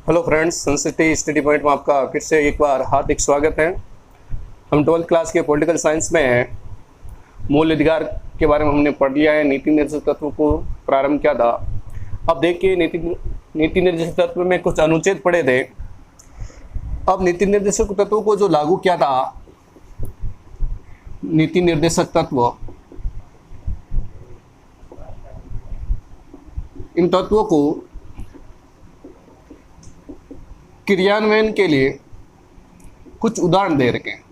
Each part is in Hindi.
हेलो फ्रेंड्स, संस्कृति स्टडी पॉइंट में आपका फिर से एक बार हार्दिक स्वागत है। हम 12th क्लास के पॉलिटिकल साइंस में मूल अधिकार के बारे में हमने पढ़ लिया है। नीति निर्देशक तत्व को प्रारंभ किया था। अब देखिए, नीति निर्देशक तत्व में कुछ अनुच्छेद पढ़े थे। अब नीति निर्देशक तत्व को जो लागू किया था, नीति निर्देशक तत्व, इन तत्वों को क्रियान्वयन के लिए कुछ उदाहरण दे रखे हैं।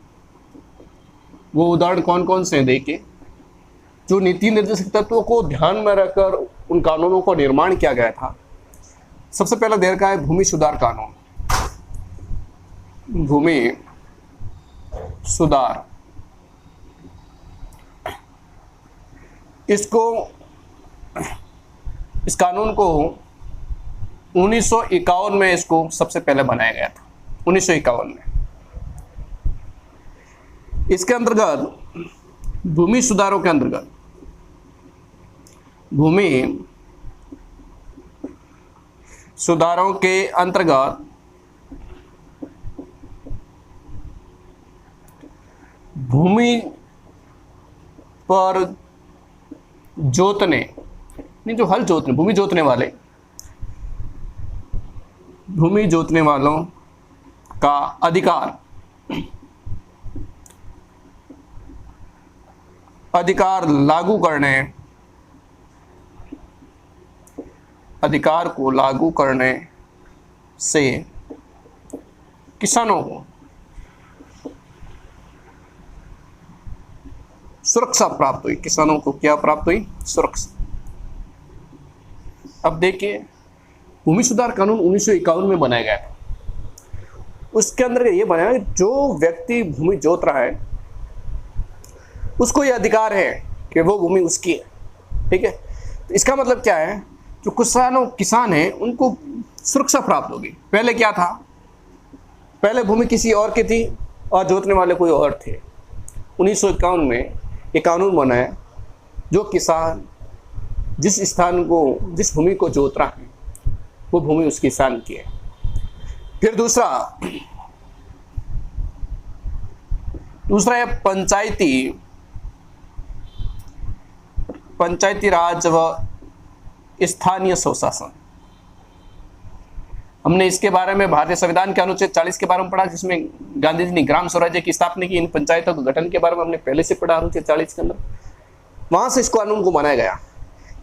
वो उदाहरण कौन कौन से हैं देखिए। जो नीति निर्देशक तत्वों को ध्यान में रखकर उन कानूनों को निर्माण किया गया था, सबसे पहला दे रखा है भूमि सुधार कानून। भूमि सुधार, इस कानून को 1951 में इसको सबसे पहले बनाया गया था। 1951 में इसके अंतर्गत भूमि सुधारों के अंतर्गत भूमि पर जोतने, नहीं जो हल जोतने, भूमि जोतने वालों का अधिकार लागू करने, अधिकार को लागू करने से किसानों को सुरक्षा प्राप्त हुई। किसानों को क्या प्राप्त हुई? सुरक्षा। अब देखिए, भूमि सुधार कानून 1951 में बनाया गया था। उसके अंदर ये बनाया, जो व्यक्ति भूमि जोत रहा है उसको ये अधिकार है कि वो भूमि उसकी है। ठीक है, तो इसका मतलब क्या है? जो किसान हैं उनको सुरक्षा प्राप्त होगी। पहले क्या था? पहले भूमि किसी और की थी और जोतने वाले कोई और थे। 1951 में ये कानून बना है, जो किसान जिस भूमि को जोत रहा है वो भूमि उस किसान की है। फिर दूसरा है पंचायती राज व स्थानीय स्वशासन। हमने इसके बारे में भारतीय संविधान के अनुच्छेद 40 के बारे में पढ़ा, जिसमें गांधी जी ने ग्राम स्वराज्य की स्थापना की। इन पंचायतों के गठन के बारे में हमने पहले से पढ़ा अनुच्छेद 40 के अंदर। वहां से इस कानून को बनाया गया।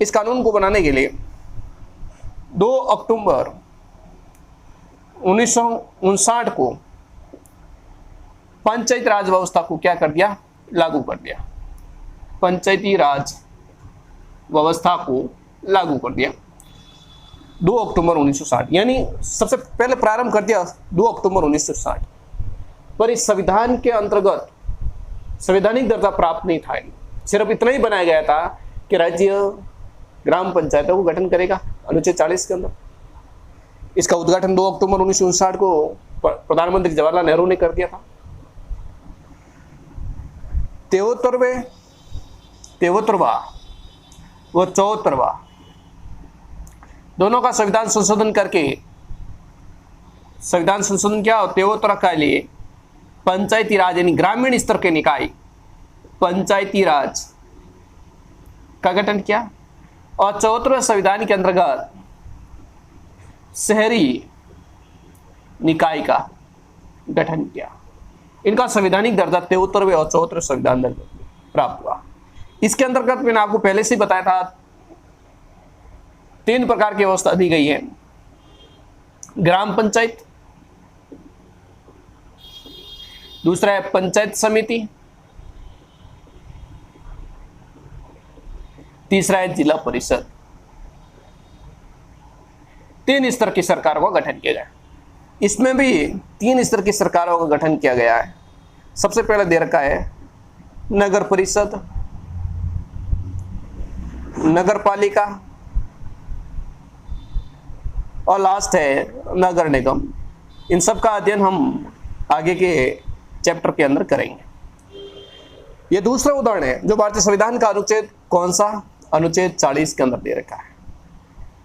इस कानून को बनाने के लिए 2 अक्टूबर 1959 को पंचायती राज व्यवस्था को क्या कर दिया? लागू कर दिया। पंचायती राज व्यवस्था को लागू कर दिया 2 अक्टूबर 1960, यानी सबसे पहले प्रारंभ कर दिया 2 अक्टूबर 1960। पर इस संविधान के अंतर्गत संवैधानिक दर्जा प्राप्त नहीं था। सिर्फ इतना ही बनाया गया था कि राज्य ग्राम पंचायतों को गठन करेगा अनुच्छेद 40 के अंदर। इसका उद्घाटन 2 अक्टूबर 1959 को प्रधानमंत्री जवाहरलाल नेहरू ने कर दिया था। 73वां व 74वां दोनों का संविधान संशोधन करके संविधान संशोधन किया और 73 के लिए पंचायती राज यानी ग्रामीण स्तर के निकाय पंचायती राज का गठन किया और 74वें संविधान के अंतर्गत शहरी निकाय का गठन किया। इनका संवैधानिक दर्जा 73वें और 74वें संविधान में प्राप्त हुआ। इसके अंतर्गत मैंने आपको पहले से बताया था 3 प्रकार की व्यवस्था दी गई है। ग्राम पंचायत, दूसरा है पंचायत समिति, तीसरा है जिला परिषद। 3 स्तर की सरकारों का गठन किया गया। इसमें भी 3 स्तर की सरकारों का गठन किया गया है। सबसे पहले दे रखा है नगर परिषद, नगर पालिका और लास्ट है नगर निगम। इन सब का अध्ययन हम आगे के चैप्टर के अंदर करेंगे। यह दूसरा उदाहरण है जो भारतीय संविधान का अनुच्छेद कौन सा? अनुच्छेद 40 के अंदर दे रखा है।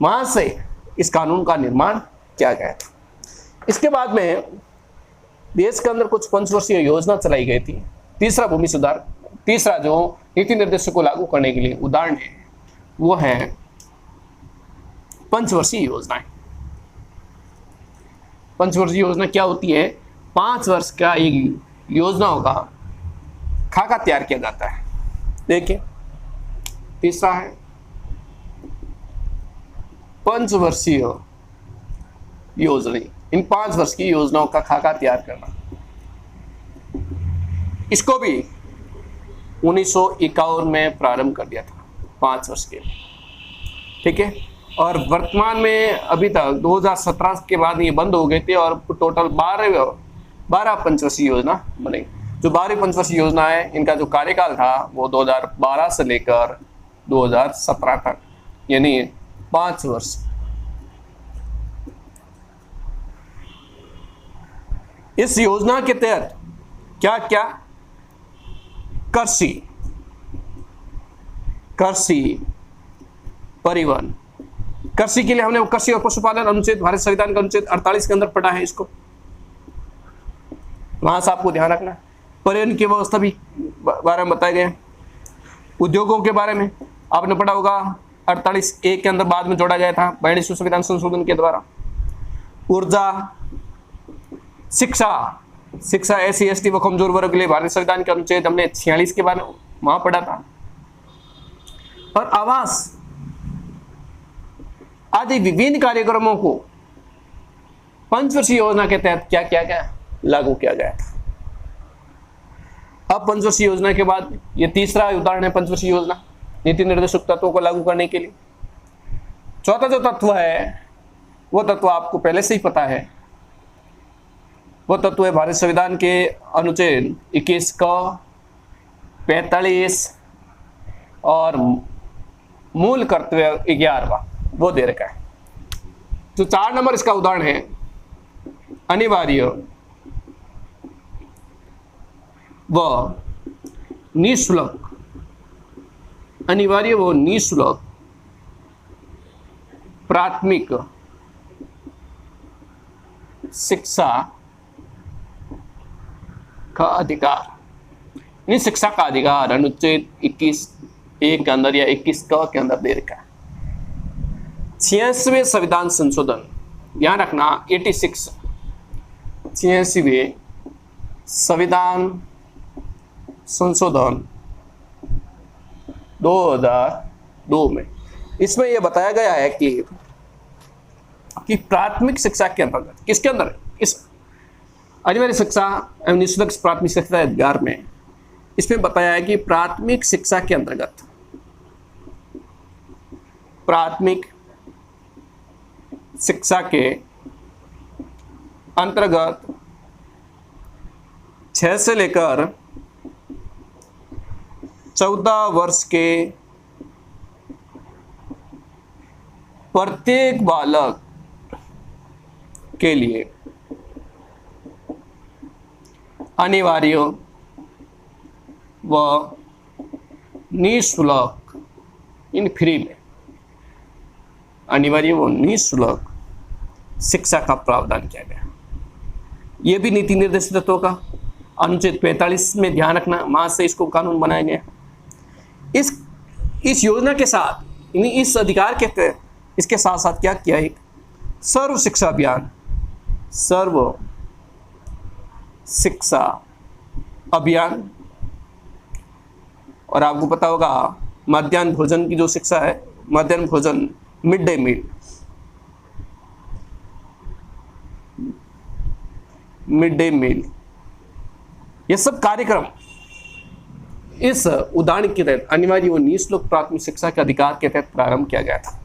वहां से इस कानून का निर्माण किया गया था। इसके बाद में देश के अंदर कुछ पंचवर्षीय योजना चलाई गई थी। तीसरा भूमि सुधार, तीसरा जो नीति निर्देशों को लागू करने के लिए उदाहरण है वो है पंचवर्षीय योजनाएं। पंचवर्षीय योजना क्या होती है? 5 वर्ष का एक योजनाओं का खाका तैयार किया जाता है। देखिए, तीसरा है पंचवर्षीय योजना। इन 5 वर्ष की योजनाओं का खाका तैयार करना, इसको भी 1951 में प्रारंभ कर दिया था 5 वर्ष के, ठीक है। और वर्तमान में अभी तक 2017 के बाद ये बंद हो गए थे और टोटल 12 पंचवर्षीय योजना बनी। जो 12 पंचवर्षीय योजना है, इनका जो कार्यकाल था वो 2012 से लेकर 2017 तक, यानी 5 वर्ष। इस योजना के तहत क्या क्या? कृषि, परिवहन। कृषि के लिए हमने कृषि और पशुपालन अनुच्छेद, भारत संविधान का अनुच्छेद 48 के अंदर पढ़ा है इसको, वहां से आपको ध्यान रखना। परिवहन की व्यवस्था भी बारे में बताए गए। उद्योगों के बारे में आपने पढ़ा होगा, 48A के अंदर बाद में जोड़ा गया था 42वें संविधान संशोधन के द्वारा। ऊर्जा, शिक्षा SC ST व कमजोर वर्ग के लिए भारतीय संविधान के अनुच्छेद हमने 46 के बारे में वहां पढ़ा था। और आवास आदि विभिन्न कार्यक्रमों को पंचवर्षीय योजना के तहत क्या किया गया? लागू किया गया था। अब पंचवर्षीय योजना के बाद ये तीसरा उदाहरण है पंचवर्षीय योजना, नीति निर्देशक तत्वों को लागू करने के लिए। चौथा जो तत्व है वो तत्व आपको पहले से ही पता है, वो तत्व है भारत संविधान के अनुच्छेद 21 का 45 और मूल कर्तव्य 11वां वो दे रखा है। जो 4 नंबर इसका उदाहरण है, अनिवार्य व निःशुल्क, अनिवार्य व निःशुल्क प्राथमिक शिक्षा का अधिकार। शिक्षा का अधिकार अनुच्छेद 21A के अंदर या 21 के अंदर दे रखा है। 86वें संविधान संशोधन, ध्यान रखना 86, 86वें संविधान संशोधन 2002 में इसमें यह बताया गया है कि प्राथमिक शिक्षा के अंतर्गत, किसके अंदर? इस अनिवार्य शिक्षा एवं निःशुल्क प्राथमिक शिक्षा अधिकार में इसमें बताया है कि प्राथमिक शिक्षा के अंतर्गत, प्राथमिक शिक्षा के अंतर्गत 6 से लेकर 14 वर्ष के प्रत्येक बालक के लिए अनिवार्य व निःशुल्क, इन फ्री में अनिवार्य व निःशुल्क शिक्षा का प्रावधान किया गया। यह भी नीति निर्देश तत्वों का अनुच्छेद 45 में ध्यान रखना, वहां से इसको कानून बनाया गया। इस योजना के साथ, इस अधिकार के तहत इसके साथ साथ क्या किया? एक सर्व शिक्षा अभियान, सर्व शिक्षा अभियान। और आपको पता होगा मध्याह्न भोजन की जो शिक्षा है, मध्याह्न भोजन, mid day meal, mid day meal, ये सब कार्यक्रम इस उदाहरण के तहत अनिवार्य व निःशुल्क प्राथमिक शिक्षा के अधिकार के तहत प्रारंभ किया गया था।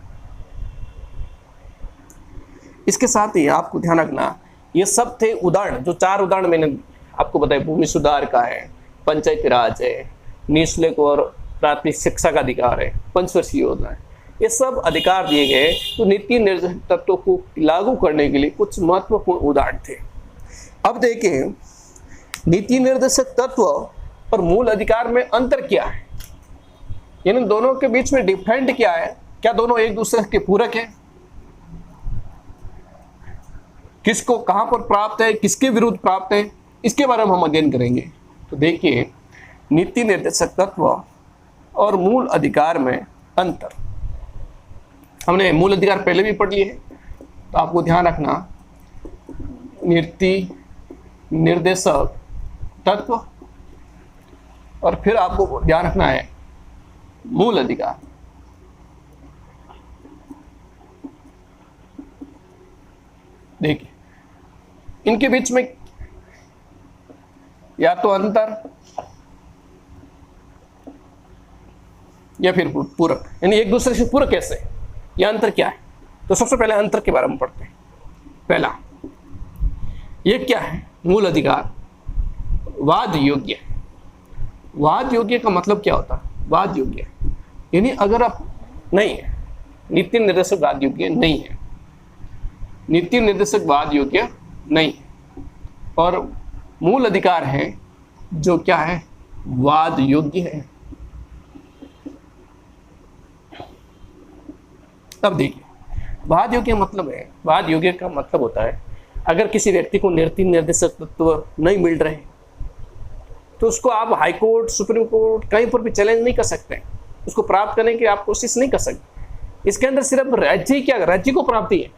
इसके साथ ही आपको ध्यान रखना, ये सब थे उदाहरण, जो 4 उदाहरण मैंने आपको बताया, भूमि सुधार का है, पंचायती राज है, निःशुल्क और प्राथमिक शिक्षा का अधिकार है, पंचवर्षीय योजना है, ये सब अधिकार दिए गए तो नीति निर्देशक तत्वों को लागू करने के लिए कुछ महत्वपूर्ण उदाहरण थे। अब देखें नीति निर्देशक तत्व और मूल अधिकार में अंतर क्या है, यानी दोनों के बीच में डिफरेंट क्या है? क्या दोनों एक दूसरे के पूरक हैं? किसको कहाँ पर प्राप्त है, किसके विरुद्ध प्राप्त है, इसके बारे में हम अध्ययन करेंगे। तो देखिए, नीति निर्देशक तत्व और मूल अधिकार में अंतर। हमने मूल अधिकार पहले भी पढ़ लिए हैं, तो आपको ध्यान रखना नीति निर्देशक तत्व और फिर आपको ध्यान रखना है मूल अधिकार। देखिए, इनके बीच में या तो अंतर या फिर पूरक, यानी एक दूसरे से पूरक कैसे, यह अंतर क्या है। तो सबसे पहले अंतर के बारे में पढ़ते हैं। पहला, ये क्या है, मूल अधिकार वाद योग्य। वाद योग्य का मतलब क्या होता है, वाद योग्य यानी अगर आप नहीं है, नीति निर्देशक वाद योग्य नहीं है, नीति निर्देशक वाद योग्य नहीं है, और मूल अधिकार है जो क्या है, वाद योग्य है। अब देखिए, वाद योग्य मतलब है, वाद योग्य का मतलब होता है अगर किसी व्यक्ति को नीति निर्देशक तत्व नहीं मिल रहे तो उसको आप हाई कोर्ट, सुप्रीम कोर्ट कहीं पर भी चैलेंज नहीं कर सकते, उसको प्राप्त करने की आप कोशिश नहीं कर सकते। इसके अंदर सिर्फ राज्य को प्राप्ति है,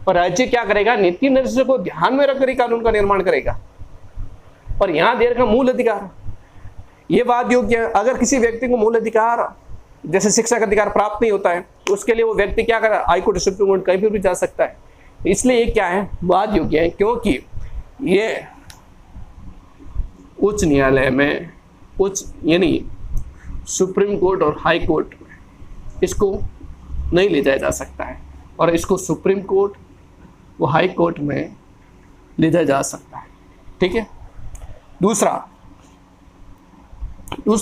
और राज्य क्या करेगा, नीति निर्देशक को ध्यान में रखकर कानून का निर्माण करेगा। और यहां देर का मूल अधिकार, ये वाद योग्य है। अगर किसी व्यक्ति को मूल अधिकार जैसे शिक्षा का अधिकार प्राप्त नहीं होता है, उसके लिए वो व्यक्ति क्या करे, हाई कोर्ट, सुप्रीम कोर्ट कहीं पर भी जा सकता है। इसलिए ये क्या है, वाद योग्य है, क्योंकि ये उच्च न्यायालय में, यानी सुप्रीम कोर्ट और हाई कोर्ट में इसको नहीं ले जाया जा सकता है, और इसको सुप्रीम कोर्ट व हाई कोर्ट में ले जाया जा सकता है। ठीक है। दूसरा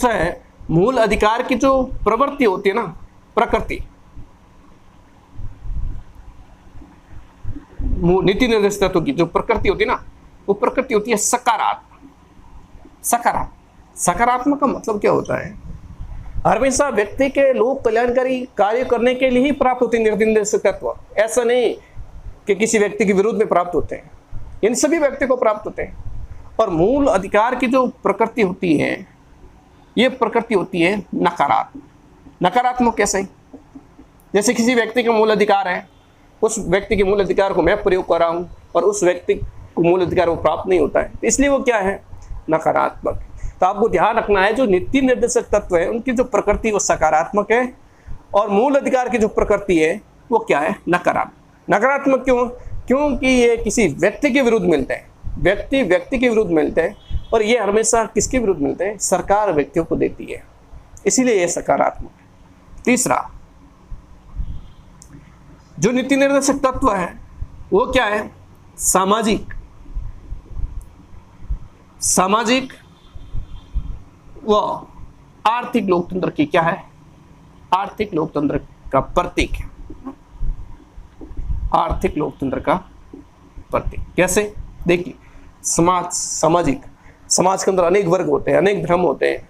है मूल अधिकार की जो प्रवृत्ति होती है ना, प्रकृति, नीति निर्देशक तत्व की जो प्रकृति होती है ना, वो प्रकृति होती है सकारात्मक का मतलब क्या होता है, हमेशा व्यक्ति के लोक कल्याणकारी कार्य करने के लिए ही प्राप्त होती है नीति निर्देशक तत्व। ऐसा नहीं कि किसी व्यक्ति के विरुद्ध में प्राप्त होते हैं, इन सभी व्यक्ति को प्राप्त होते हैं। और मूल अधिकार की जो प्रकृति होती है, ये प्रकृति होती है नकारात्मक। कैसे, जैसे किसी व्यक्ति का मूल अधिकार है, उस व्यक्ति के मूल अधिकार को मैं प्रयोग कर रहा हूं और उस व्यक्ति को मूल अधिकार वो प्राप्त नहीं होता है, इसलिए वो क्या है, नकारात्मक। तो आपको ध्यान रखना है, जो नीति निर्देशक तत्व है उनकी जो प्रकृति वो सकारात्मक है, और मूल अधिकार की जो प्रकृति है वो क्या है, नकारात्मक। क्यों? क्योंकि ये किसी व्यक्ति के विरुद्ध मिलते हैं, व्यक्ति के विरुद्ध मिलते हैं, और ये हमेशा किसके विरुद्ध मिलते हैं, सरकार व्यक्तियों को देती है, इसीलिए ये सकारात्मक है। तीसरा, जो नीति निर्देशक तत्व है वो क्या है, सामाजिक व आर्थिक लोकतंत्र की क्या है, आर्थिक लोकतंत्र का प्रतीक है, आर्थिक लोकतंत्र का प्रतीक। कैसे, देखिए, समाज के अंदर अनेक वर्ग होते हैं, अनेक धर्म होते हैं,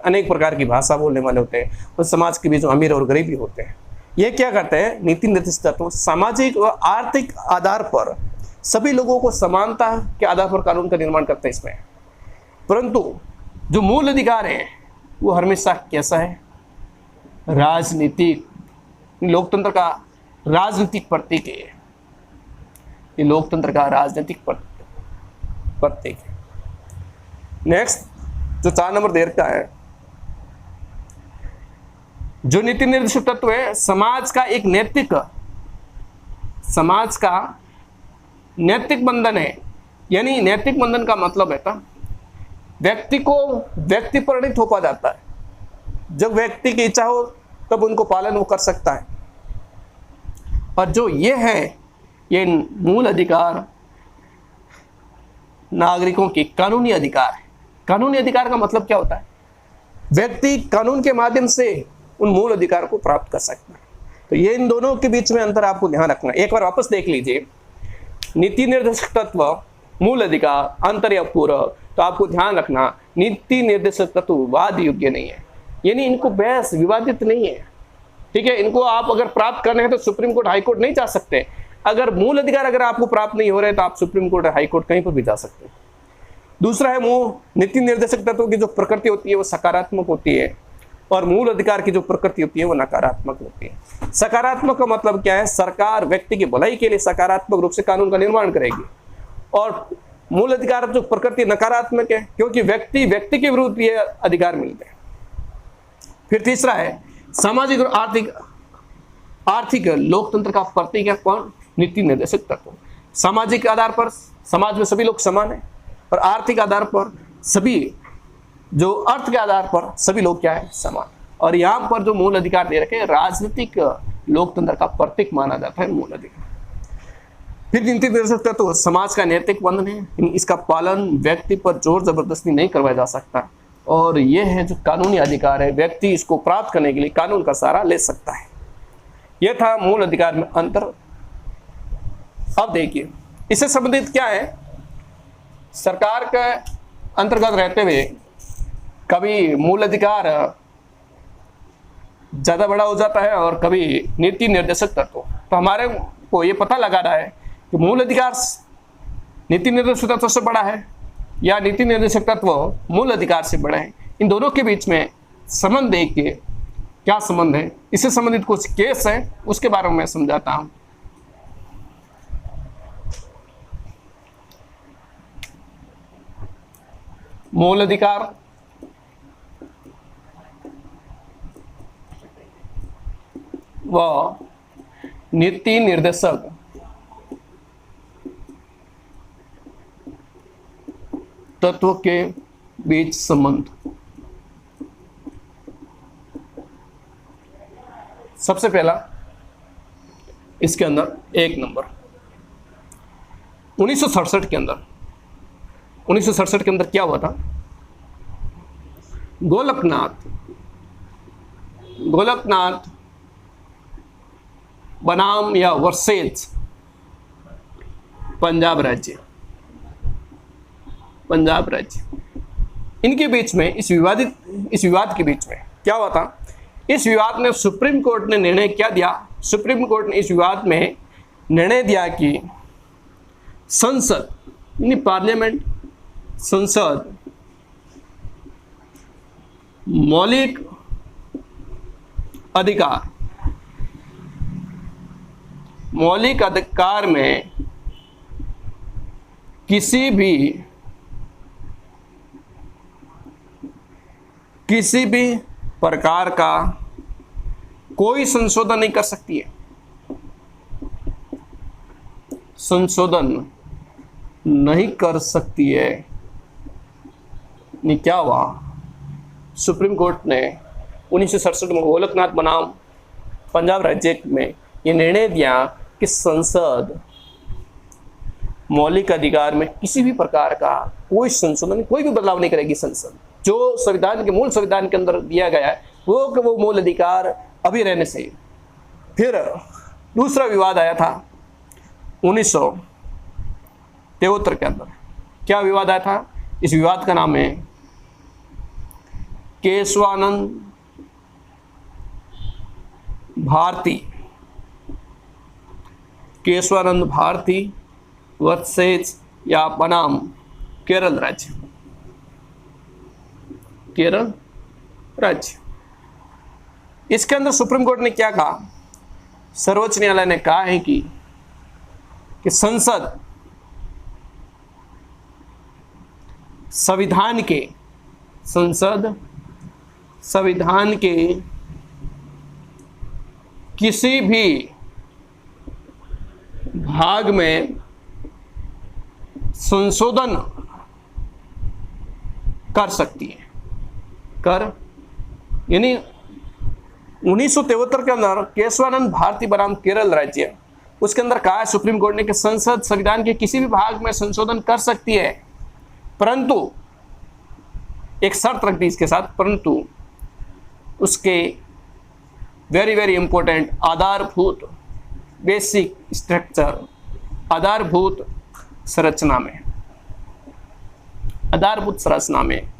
अनेक प्रकार की भाषा बोलने वाले होते हैं, और समाज के बीच में अमीर और गरीब भी होते हैं। ये क्या करते हैं, नीति निर्देशक तत्व सामाजिक व आर्थिक आधार पर सभी लोगों को समानता के आधार पर कानून का निर्माण करते हैं इसमें। परंतु जो मूल अधिकार है वो हमेशा कैसा है, राजनीतिक, लोकतंत्र का राजनीतिक प्रतीक है, ये लोकतंत्र का राजनीतिक प्रतीक है। नेक्स्ट, जो 4 नंबर देर का है, जो नीति निर्देशक तत्व है, समाज का नैतिक बंधन है। यानी नैतिक बंधन का मतलब है था व्यक्ति को व्यक्ति परिणित हो पा जाता है, जब व्यक्ति की इच्छा हो तब उनको पालन वो कर सकता है। और जो ये है, ये मूल अधिकार नागरिकों की कानूनी अधिकार है। कानूनी अधिकार का मतलब क्या होता है, व्यक्ति कानून के माध्यम से उन मूल अधिकार को प्राप्त कर सकता है। तो ये इन दोनों के बीच में अंतर आपको ध्यान रखना। एक बार वापस देख लीजिए, नीति निर्देशक तत्व, मूल अधिकार, अंतर या पूरक। तो आपको ध्यान रखना, नीति निर्देशक तत्व वाद योग्य नहीं है, यानी इनको बहस विवादित नहीं है। ठीक है, इनको आप अगर प्राप्त करने हैं तो सुप्रीम कोर्ट, हाई कोर्ट नहीं जा सकते। अगर मूल अधिकार अगर आपको प्राप्त नहीं हो रहे तो आप सुप्रीम कोर्ट हाई कोर्ट कहीं पर भी जा सकते हैं। दूसरा है नीति निर्देशक तत्वों की जो प्रकृति होती है वो सकारात्मक होती है और मूल अधिकार की जो प्रकृति होती है वो नकारात्मक होती है। सकारात्मक का मतलब क्या है? सरकार व्यक्ति की भलाई के लिए सकारात्मक रूप से कानून का निर्माण करेगी, और मूल अधिकार जो प्रकृति नकारात्मक है क्योंकि व्यक्ति के विरुद्ध ये अधिकार मिलते हैं। फिर तीसरा है सामाजिक और आर्थिक लोकतंत्र का प्रतीक है कौन? नीति निर्देशक तत्व। सामाजिक आधार पर समाज में सभी लोग समान है और आर्थिक आधार पर सभी जो अर्थ के आधार पर सभी लोग क्या है? समान। और यहाँ पर जो मूल अधिकार दे रखे हैं राजनीतिक लोकतंत्र का प्रतीक माना जाता है मूल अधिकार। फिर नीति निर्देशक तत्व समाज का नैतिक बंधन है, इसका पालन व्यक्ति पर जोर जबरदस्ती नहीं करवाया जा सकता, और यह है जो कानूनी अधिकार है, व्यक्ति इसको प्राप्त करने के लिए कानून का सहारा ले सकता है। यह था मूल अधिकार में अंतर। अब देखिए इससे संबंधित क्या है, सरकार के अंतर्गत रहते हुए कभी मूल अधिकार ज्यादा बड़ा हो जाता है और कभी नीति निर्देशक तत्व। तो हमारे को ये पता लगाना है कि मूल अधिकार नीति निर्देशक तत्व से बड़ा है या नीति निर्देशक तत्व मूल अधिकार से बड़ा है। इन दोनों के बीच में संबंध देख के क्या संबंध है, इससे संबंधित कुछ केस है उसके बारे में मैं समझाता हूं। मूल अधिकार व नीति निर्देशक तत्व के बीच संबंध। सबसे पहला इसके अंदर एक नंबर 1967 के अंदर 1967 के अंदर क्या हुआ था? गोलकनाथ बनाम या वर्सेज पंजाब राज्य इनके बीच में इस विवाद के बीच में क्या हुआ था? इस विवाद में सुप्रीम कोर्ट ने निर्णय क्या दिया? सुप्रीम कोर्ट ने इस विवाद में निर्णय दिया कि संसद यानी पार्लियामेंट, संसद मौलिक अधिकार में किसी भी प्रकार का कोई संशोधन नहीं कर सकती है। संशोधन नहीं कर सकती है। नहीं क्या हुआ? सुप्रीम कोर्ट ने 1967 में गोलकनाथ बनाम पंजाब राज्य में ये निर्णय दिया कि संसद मौलिक अधिकार में किसी भी प्रकार का कोई संशोधन, कोई भी बदलाव नहीं करेगी। संसद जो संविधान के मूल संविधान के अंदर दिया गया है वो मूल अधिकार अभी रहने से। फिर दूसरा विवाद आया था 1973 के अंदर। क्या विवाद आया था? इस विवाद का नाम है केशवानंद भारती वर्सेज या बनाम केरल राज्य। इसके अंदर सुप्रीम कोर्ट ने क्या कहा? सर्वोच्च न्यायालय ने कहा है कि संसद संविधान के किसी भी भाग में संशोधन कर सकती है। यानी 1973 के अंदर केशवानंद भारती बनाम केरल राज्य, उसके अंदर कहा है सुप्रीम कोर्ट ने कि संसद संविधान के किसी भी भाग में संशोधन कर सकती है, परंतु एक शर्त रख दी इसके साथ, परंतु उसके वेरी वेरी इंपॉर्टेंट आधारभूत बेसिक स्ट्रक्चर, आधारभूत संरचना में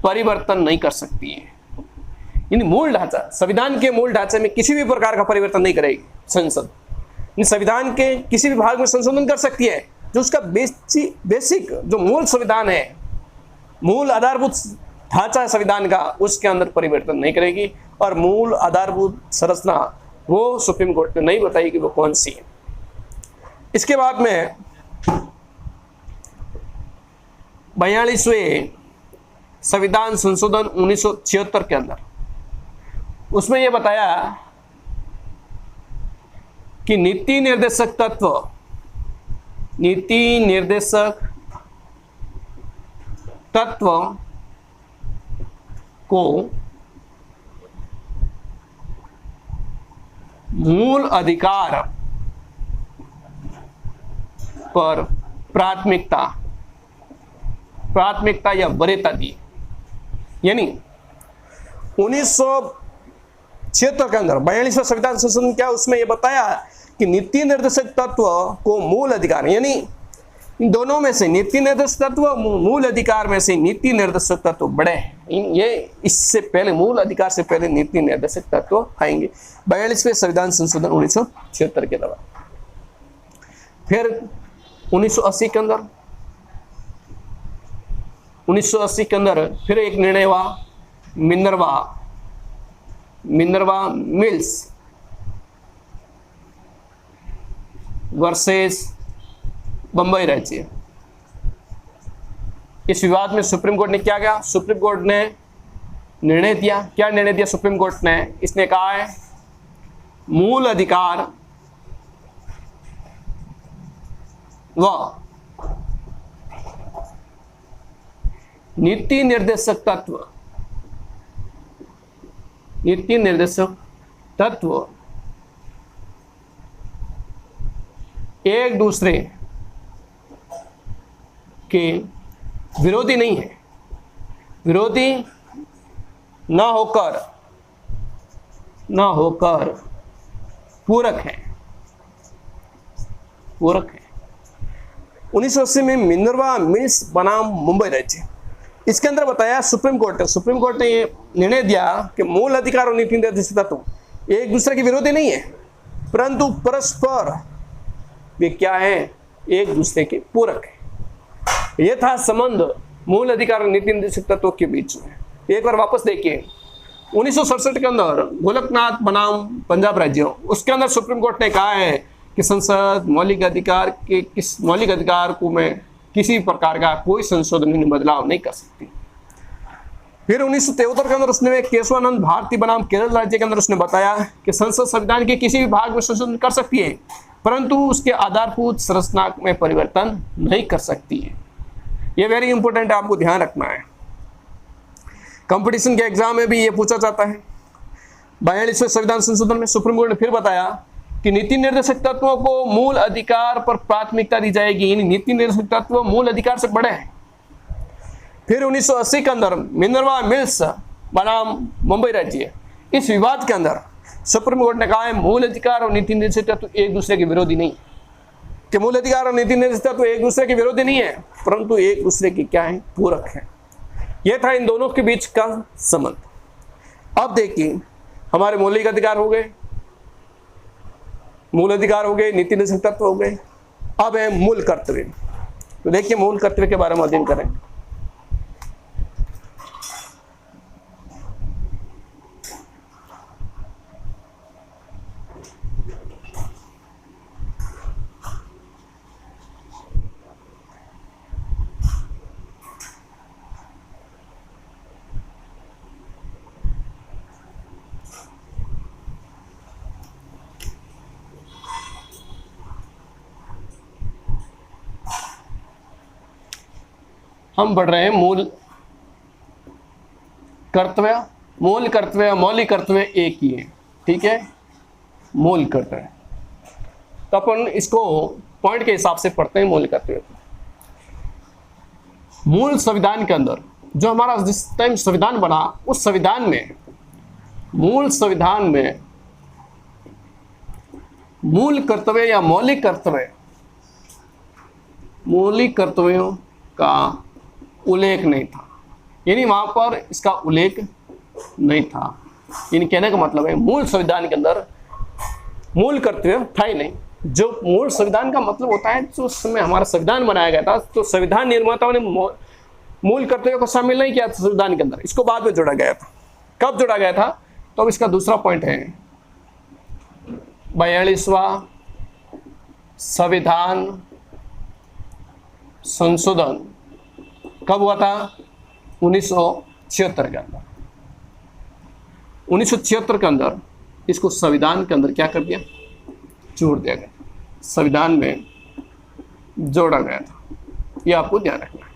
परिवर्तन नहीं कर सकती है। यानी मूल ढांचा, संविधान के मूल ढांचे में किसी भी प्रकार का परिवर्तन नहीं करेगी संसद। संविधान के किसी भी भाग में संशोधन कर सकती है, जो उसका बेसिक जो मूल संविधान है, मूल आधारभूत ढांचा है संविधान का, उसके अंदर परिवर्तन नहीं करेगी। और मूल आधारभूत संरचना वो सुप्रीम कोर्ट ने नहीं बताई कि वो कौन सी है। इसके बाद में 42वें संविधान संशोधन 1976 के अंदर उसमें यह बताया कि नीति निर्देशक तत्व को मूल अधिकार पर प्राथमिकता या वरीयता दी। यानी 1976 के अंदर 42वां संविधान संशोधन क्या उसमें यह बताया कि नीति निर्देशक तत्व को मूल अधिकार, यानी इन दोनों में से नीति निर्देशक तत्व मूल अधिकार में से नीति निर्देशक तत्व बड़े हैं। ये इससे पहले मूल अधिकार से पहले नीति निर्देशक तत्व आएंगे 42वें संविधान संशोधन 1976 के दौरान। फिर 1980 के अंदर फिर एक निर्णय हुआ, मिनर्वा मिल्स वर्सेस बंबई राज्य। इस विवाद में सुप्रीम कोर्ट ने क्या किया? सुप्रीम कोर्ट ने निर्णय दिया। क्या निर्णय दिया सुप्रीम कोर्ट ने? इसने कहा है मूल अधिकार व नीति निर्देशक तत्व एक दूसरे के विरोधी नहीं है, विरोधी न होकर पूरक है। 1980 में मिनर्वा मिल्स बनाम मुंबई राज्य, इसके अंदर बताया सुप्रीम कोर्ट ने ये निर्णय दिया कि मूल अधिकार और नीति निर्देशक तत्व एक दूसरे के विरोधी नहीं है, परंतु परस्पर वे क्या है? एक दूसरे के पूरक है। यह था संबंध मूल अधिकार और नीति निर्देशक तत्वों के बीच में। एक बार वापस देखिए 1967 के अंदर गोलकनाथ बनाम पंजाब राज्य, उसके अंदर सुप्रीम कोर्ट ने कहा है कि संसद मौलिक अधिकार को में किसी प्रकार का कोई संशोधन बदलाव नहीं कर सकती। फिर 1973 के अंदर उसने केशवानंद भारती बनाम केरल राज्य के अंदर उसने बताया कि संसद संविधान के किसी भी भाग में संशोधन कर सकती है, परंतु उसके आधारभूत संरचना में परिवर्तन नहीं कर सकती है। यह वेरी इंपॉर्टेंट है, आपको ध्यान रखना है। कंपटीशन के एग्जाम में भी यह पूछा जाता है। 42वें संविधान संशोधन में सुप्रीम कोर्ट ने फिर बताया कि नीति निर्देशक तत्वों को मूल अधिकार पर प्राथमिकता दी जाएगी, यानी नीति निर्देशक तत्व मूल अधिकार से बड़े हैं। फिर 1980 के अंदर मिनर्वा मिल्स बनाम मुंबई राज्य, इस विवाद के अंदर सुप्रीम कोर्ट ने कहा है मूल अधिकार और नीति निर्देशक तत्व एक दूसरे के विरोधी नहीं, कि मूल अधिकार और नीति निर्देशक तत्व एक दूसरे के विरोधी नहीं है, परंतु एक दूसरे के क्या है? पूरक है। यह था इन दोनों के बीच का संबंध। अब देखिए हमारे मौलिक अधिकार हो गए, मूल अधिकार हो गए, नीति निर्देशक तत्व हो गए। अब है मूल कर्तव्य। तो देखिए मूल कर्तव्य के बारे में अध्ययन करें। हम पढ़ रहे हैं मूल कर्तव्य, मौलिक कर्तव्य एक ही है, ठीक है, मूल कर्तव्य। तो अपन इसको पॉइंट के हिसाब से पढ़ते हैं। मूल कर्तव्य मूल संविधान के अंदर जो हमारा जिस टाइम संविधान बना, उस संविधान में मूल कर्तव्य या मौलिक कर्तव्यों का उल्लेख नहीं था, यानी वहां पर इसका उल्लेख नहीं था। यानी कहने का मतलब है मूल संविधान के अंदर मूल कर्तव्य था ही नहीं, जो मूल संविधान का मतलब होता है, जो उस समय हमारा संविधान बनाया गया था, तो संविधान निर्माताओं ने मूल कर्तव्यों को शामिल नहीं किया था संविधान के अंदर, इसको बाद में जोड़ा गया था। कब जोड़ा गया था? तो अब इसका दूसरा पॉइंट है 42वां संविधान संशोधन कब हुआ था? 1976 के अंदर। 1976 के अंदर इसको संविधान के अंदर क्या कर दिया? जोड़ दिया गया, संविधान में जोड़ा गया था। ये आपको ध्यान रखना है।